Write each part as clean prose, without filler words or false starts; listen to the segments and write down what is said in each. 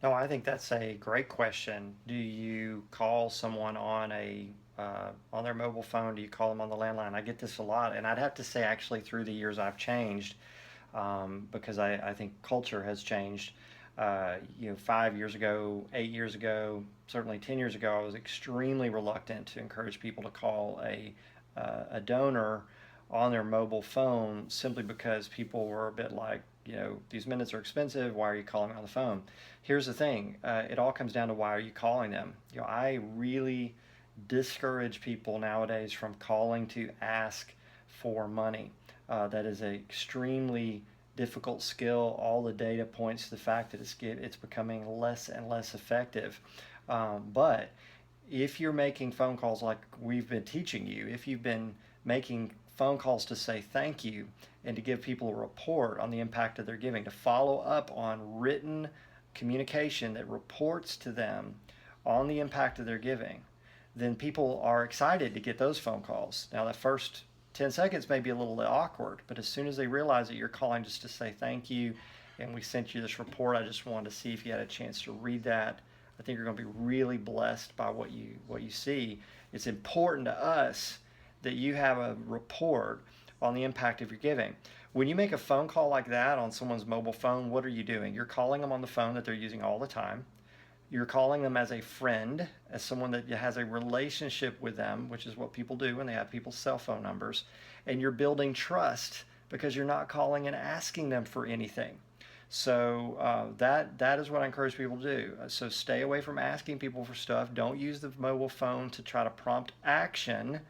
No, I think that's a great question. Do you call someone on their mobile phone? Do you call them on the landline? I get this a lot, and I'd have to say actually through the years I've changed, because I think culture has changed. 5 years ago, 8 years ago, certainly 10 years ago, I was extremely reluctant to encourage people to call a donor on their mobile phone simply because people were a bit like, these minutes are expensive. Why are you calling me on the phone? Here's the thing, it all comes down to why are you calling them? I really discourage people nowadays from calling to ask for money. That is an extremely difficult skill. All the data points to the fact that it's becoming less and less effective. But if you're making phone calls like we've been teaching you, if you've been making phone calls to say thank you and to give people a report on the impact of their giving, to follow up on written communication that reports to them on the impact of their giving, then people are excited to get those phone calls. Now, the first 10 seconds may be a little awkward, but as soon as they realize that you're calling just to say thank you and we sent you this report, I just wanted to see if you had a chance to read that. I think you're going to be really blessed by what you see. It's important to us that you have a report on the impact of your giving. When you make a phone call like that on someone's mobile phone, what are you doing? You're calling them on the phone that they're using all the time. You're calling them as a friend, as someone that has a relationship with them, which is what people do when they have people's cell phone numbers. And you're building trust because you're not calling and asking them for anything. So that is what I encourage people to do. So stay away from asking people for stuff. Don't use the mobile phone to try to prompt action.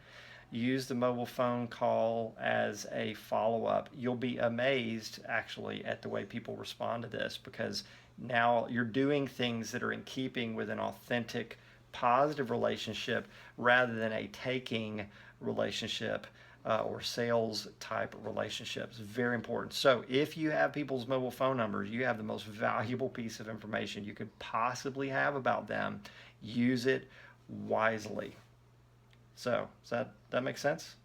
Use the mobile phone call as a follow-up. You'll be amazed actually at the way people respond to this, because now you're doing things that are in keeping with an authentic, positive relationship rather than a taking relationship, or sales type relationships. Very important. So if you have people's mobile phone numbers, you have the most valuable piece of information you could possibly have about them. Use it wisely. So does that make sense?